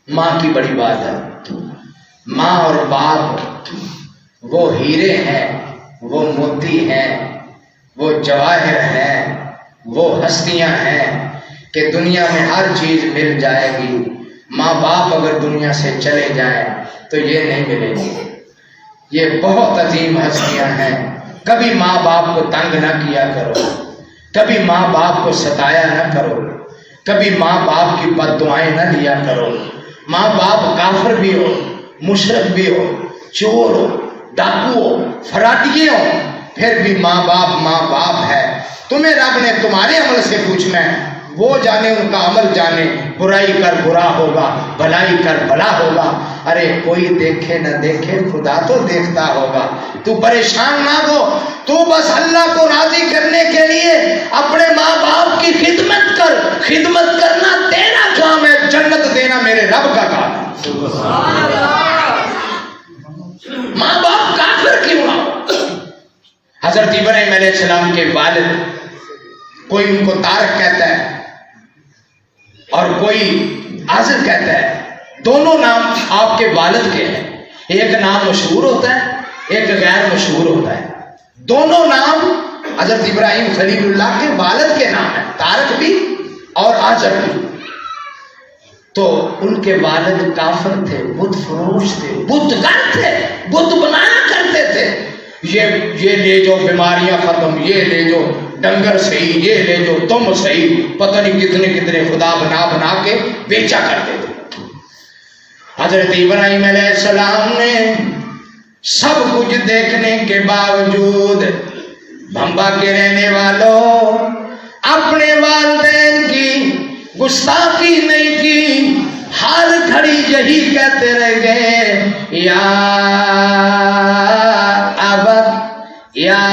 ماں کی بڑی بات ہے. ماں اور باپ وہ ہیرے ہیں، وہ موتی ہیں، وہ جواہر ہیں، وہ ہستیاں ہیں کہ دنیا میں ہر چیز مل جائے گی، ماں باپ اگر دنیا سے چلے جائیں تو یہ نہیں ملے گی. یہ بہت عظیم ہستیاں ہیں. کبھی ماں باپ کو تنگ نہ کیا کرو، کبھی ماں باپ کو ستایا نہ کرو، کبھی ماں باپ کی بد دعائیں نہ لیا کرو. ماں باپ کافر بھی ہو، مشرک بھی ہو، چور ہو، ڈاکو ہو، فراڈیے ہو، پھر بھی ماں باپ ہے. تمہیں رب نے تمہارے عمل سے پوچھنا ہے، وہ جانے ان کا عمل جانے. برائی کر برا ہوگا، بھلائی کر بھلا ہوگا. ارے کوئی دیکھے نہ دیکھے خدا تو دیکھتا ہوگا. تو پریشان نہ ہو، تو بس اللہ کو راضی کرنے کے لیے اپنے ماں باپ کی خدمت کر. خدمت کرنا تیرا کام ہے، جنت دینا میرے رب کا کام ہے. ماں باپ کافر کیوں نہ ہو؟ حضرت ابراہیم علیہ السلام کے والد، کوئی ان کو طارق کہتا ہے اور کوئی آزر کہتا ہے. دونوں نام آپ کے والد کے ہیں. ایک نام مشہور ہوتا ہے، ایک غیر مشہور ہوتا ہے. دونوں نام حضرت ابراہیم خلیل اللہ کے والد کے نام ہیں، طارق بھی اور آزر بھی. تو ان کے والد کافر تھے، بت فروش تھے، بت گر تھے، بت بنایا کرتے تھے. یہ لے جو بیماریاں ختم، یہ لے جو ڈنگر صحیح، یہ لے جو تم صحیح، پتہ نہیں کتنے کتنے خدا بنا کے بیچا کرتے تھے. حضرت ابراہیم علیہ السلام نے سب کچھ دیکھنے کے باوجود، بھمبا کے رہنے والوں، اپنے والدین کی گستاخی نہیں کی. ہر گھڑی یہی کہتے رہ گئے، یا ابت یا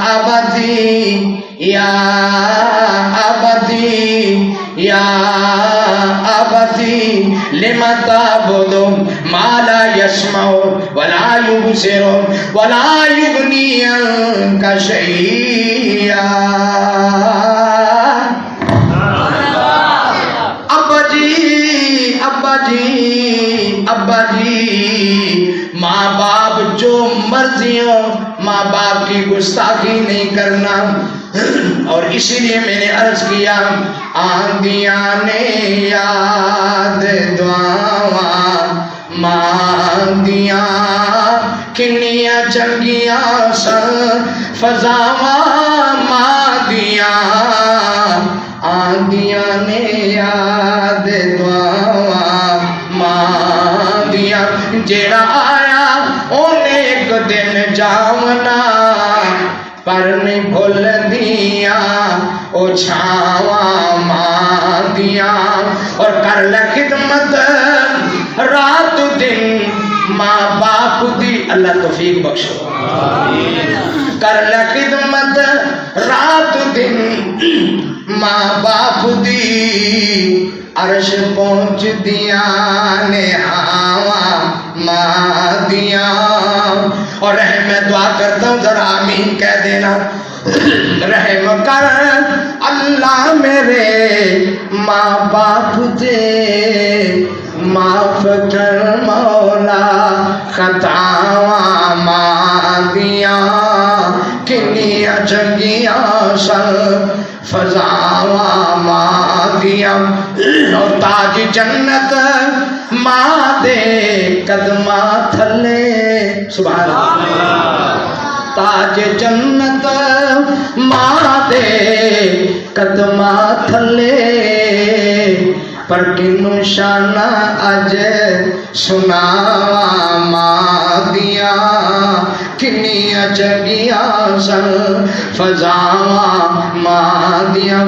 ابتی یا ابتی یا ابتی لم تعبد ما لا يسمع ولا يبصر ولا يغني عنك شيئا. ابا جی، ماں باپ جو مرضی ہو، ماں باپ کی گستاخی نہیں کرنا. اور اسی لیے میں نے عرض کیا، آندیاں نے یاد دعاواں ماندیاں، کنیاں چنگیاں سن فضاواں ماندیاں. آندیاں نے یاد دعاواں ماندیاں، جیڑا آیا اونے ایک دن جاونا، پر نہیں بھول دیاں او چھاواں ماندیاں. اور کر لے خدمت رات دن ماں باپ دی، اللہ توفیق بخشو. کر لے خدمت رات دن ماں باپ دی، عرش پہنچ دیاں نے ہاواں ماں دیاں. اور رحم میں دعا کرتا ہوں، ذرا آمین کہہ دینا. رحم کر اللہ میرے ماں باپ دے، معاف کر مولا خطاواں ماں دیاں، کنیاں چنگیاں سن فضاواں ماں دیاں. اور تاج جنت ماں دے قدماں تھلے، سبحان اللہ. تاج جنت ماں دے قدماں تھلے، پر کنوں شانہ اج سناواں ماں دیاں، کنیاں چنگیاں سن فضاواں ماں دیاں.